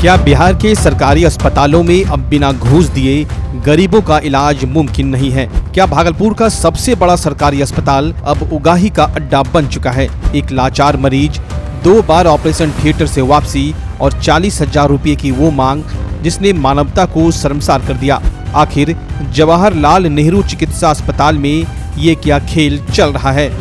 क्या बिहार के सरकारी अस्पतालों में अब बिना घूस दिए गरीबों का इलाज मुमकिन नहीं है? क्या भागलपुर का सबसे बड़ा सरकारी अस्पताल अब उगाही का अड्डा बन चुका है? एक लाचार मरीज, 2 बार ऑपरेशन थिएटर से वापसी और 40,000 रुपये की वो मांग जिसने मानवता को शर्मसार कर दिया। आखिर जवाहरलाल नेहरू चिकित्सा अस्पताल में ये क्या खेल चल रहा है?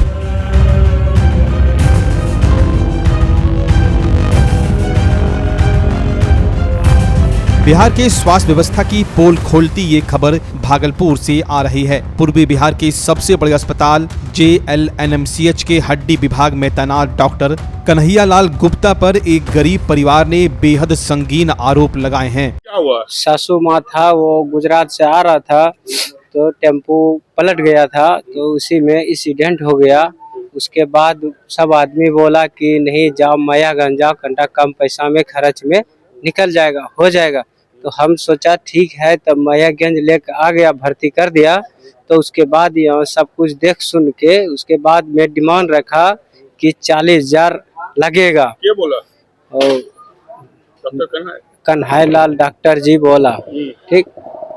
बिहार के स्वास्थ्य व्यवस्था की पोल खोलती ये खबर भागलपुर से आ रही है। पूर्वी बिहार के सबसे बड़े अस्पताल JLNMCH के हड्डी विभाग में तैनात डॉक्टर कन्हैयालाल गुप्ता पर एक गरीब परिवार ने बेहद संगीन आरोप लगाए हैं। क्या हुआ? सासू माँ था, वो गुजरात से आ रहा था तो टेम्पो पलट गया था, तो उसी में एक्सीडेंट हो गया। उसके बाद सब आदमी बोला कि नहीं जाओ मैयागंज जाओ, घंटा कम पैसा में खर्च में निकल जाएगा, हो जाएगा। तो हम सोचा ठीक है, तब मैयागंज लेकर आ गया, भर्ती कर दिया। तो उसके बाद यहाँ सब कुछ देख सुन के उसके बाद मैं डिमांड रखा कि 40,000 लगेगा। क्या बोला? और डॉक्टर कन्हैयालाल डॉक्टर जी बोला ठीक।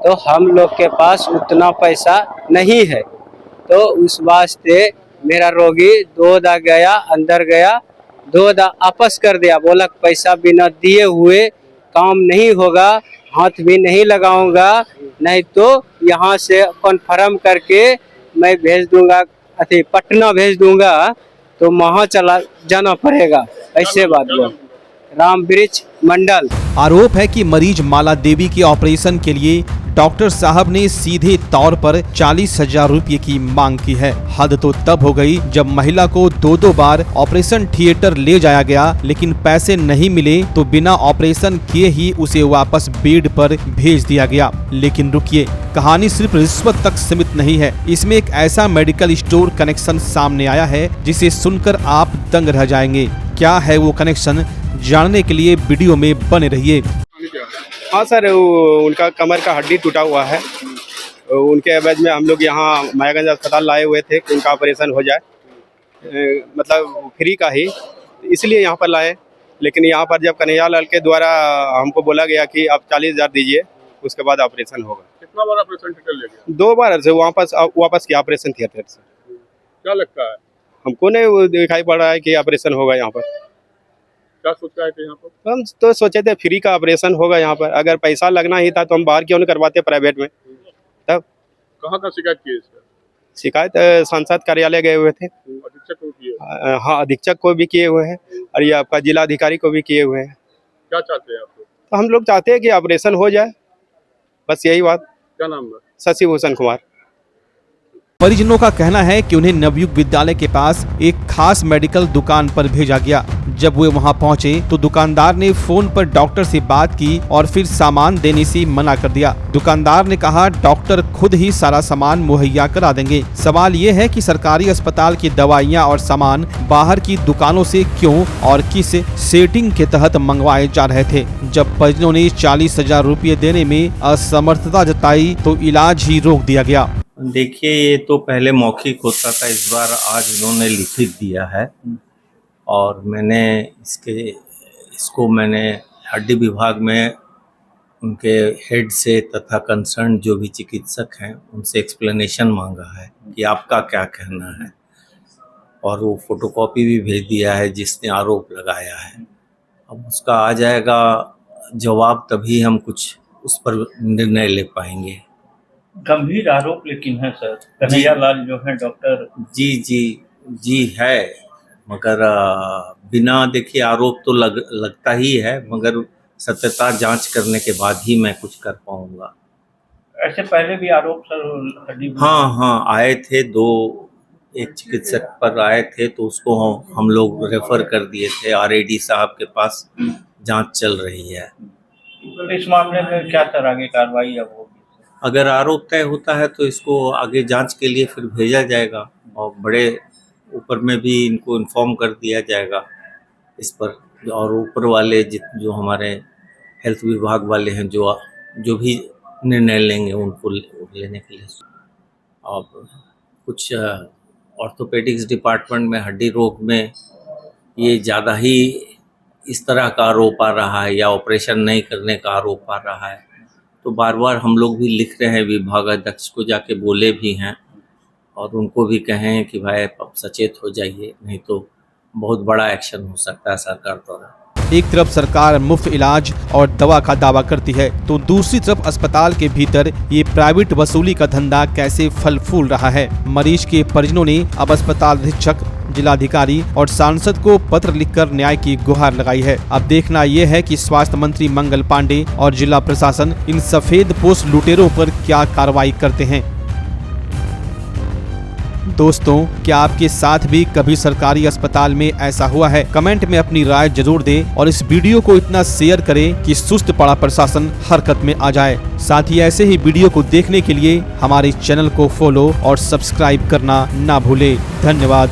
तो हम लोग के पास उतना पैसा नहीं है, तो उस वास्ते मेरा रोगी 2 गया, अंदर गया, 2 वापस कर दिया। बोला पैसा बिना दिए हुए काम नहीं होगा, हाथ भी नहीं लगाऊंगा, नहीं तो यहाँ से कन्फर्म करके मैं भेज दूंगा, अति पटना भेज दूंगा, तो वहाँ चला जाना पड़ेगा। ऐसे बात बोल। रामवृक्ष मंडल। आरोप है कि मरीज माला देवी के ऑपरेशन के लिए डॉक्टर साहब ने सीधे तौर पर 40,000 रुपये की मांग की है। हद तो तब हो गई जब महिला को 2 बार ऑपरेशन थिएटर ले जाया गया, लेकिन पैसे नहीं मिले तो बिना ऑपरेशन किए ही उसे वापस बेड पर भेज दिया गया। लेकिन रुकिए, कहानी सिर्फ रिश्वत तक सीमित नहीं है। इसमें एक ऐसा मेडिकल स्टोर कनेक्शन सामने आया है जिसे सुनकर आप दंग रह जाएंगे। क्या है वो कनेक्शन, जानने के लिए वीडियो में बने रहिए। हाँ सर, उनका कमर का हड्डी टूटा हुआ है। उनके एवज में हम लोग यहाँ मैयागंज अस्पताल लाए हुए थे कि उनका ऑपरेशन हो जाए, मतलब फ्री का ही, इसलिए यहाँ पर लाए। लेकिन यहाँ पर जब कन्हैयालाल के द्वारा हमको बोला गया कि आप 40,000 दीजिए, उसके बाद ऑपरेशन होगा। कितना बार ऑपरेशन थिएटर ले गया? 2 बार से वापस किया ऑपरेशन थिएटर से। क्या लगता है? हमको नहीं दिखाई पड़ रहा है कि ऑपरेशन होगा यहाँ पर। क्या सोचा है कि यहाँ पर? हम तो सोचे थे फ्री का ऑपरेशन होगा यहाँ पर। अगर पैसा लगना ही था तो हम बाहर क्यों नहीं करवाते प्राइवेट में। तब कहाँ का शिकायत की है इसका? शिकायत सांसद कार्यालय गए हुए थे। अधीक्षक को किए? हाँ, अधीक्षक को भी किए हुए हैं और ये आपका जिला अधिकारी को भी किए हुए हैं। क्या चाहते हैं आप लोग? तो हम लोग चाहते हैं कि ऑपरेशन हो जाए, बस यही बात। क्या नाम है? शशि भूषण कुमार। परिजनों का कहना है कि उन्हें नवयुग विद्यालय के पास एक खास मेडिकल दुकान पर भेजा गया। जब वे वहां पहुंचे तो दुकानदार ने फोन पर डॉक्टर से बात की और फिर सामान देने से मना कर दिया। दुकानदार ने कहा डॉक्टर खुद ही सारा सामान मुहैया करा देंगे। सवाल ये है कि सरकारी अस्पताल की दवाइयां और सामान बाहर की दुकानों से क्यों और किस सेटिंग के तहत मंगवाए जा रहे थे। जब परिजनों ने 40,000 रुपये देने में असमर्थता जताई तो इलाज ही रोक दिया गया। देखिए, ये तो पहले मौखिक होता था, इस बार आज इन्होंने लिखित दिया है और इसको मैंने हड्डी विभाग में उनके हेड से तथा कंसर्न जो भी चिकित्सक हैं उनसे एक्सप्लेनेशन मांगा है कि आपका क्या कहना है, और वो फोटोकॉपी भी भेज दिया है जिसने आरोप लगाया है। अब उसका आ जाएगा जवाब, तभी हम कुछ उस पर निर्णय ले पाएंगे। गंभीर आरोप लेकिन है सर, कन्हैयालाल जो है डॉक्टर। जी है, मगर बिना देखे आरोप तो लगता ही है, मगर सत्यता जांच करने के बाद ही मैं कुछ कर पाऊंगा। ऐसे पहले भी आरोप सर हड्डी? हाँ आए थे, 2 एक चिकित्सक पर आए थे, तो उसको हम लोग रेफर कर दिए थे। RAD साहब के पास जांच चल रही है। इस मामले में क्या सर आगे कार्रवाई अब होगी? अगर आरोप तय होता है तो इसको आगे जांच के लिए फिर भेजा जाएगा और बड़े ऊपर में भी इनको इन्फॉर्म कर दिया जाएगा इस पर, और ऊपर वाले जो हमारे हेल्थ विभाग वाले हैं जो भी निर्णय लेंगे उनको लेने के लिए। और कुछ ऑर्थोपेडिक्स डिपार्टमेंट में हड्डी रोग में ये ज़्यादा ही इस तरह का आरोप आ रहा है या ऑपरेशन नहीं करने का आरोप आ रहा है। तो बार बार हम लोग भी लिख रहे हैं, विभागाध्यक्ष को जाके बोले भी हैं और उनको भी कहें कि भाई अब सचेत हो जाइए, नहीं तो बहुत बड़ा एक्शन हो सकता है सरकार द्वारा। एक तरफ सरकार मुफ्त इलाज और दवा का दावा करती है तो दूसरी तरफ अस्पताल के भीतर ये प्राइवेट वसूली का धंधा कैसे फल फूल रहा है। मरीज के परिजनों ने अब अस्पताल अधीक्षक, जिलाधिकारी और सांसद को पत्र लिखकर न्याय की गुहार लगाई है। अब देखना यह है कि स्वास्थ्य मंत्री मंगल पांडे और जिला प्रशासन इन सफेद पोस्ट लुटेरों पर क्या कार्रवाई करते हैं। दोस्तों, क्या आपके साथ भी कभी सरकारी अस्पताल में ऐसा हुआ है? कमेंट में अपनी राय जरूर दें और इस वीडियो को इतना शेयर करें कि सुस्त पड़ा प्रशासन हरकत में आ जाए। साथ ही ऐसे ही वीडियो को देखने के लिए हमारे चैनल को फॉलो और सब्सक्राइब करना ना भूलें। धन्यवाद।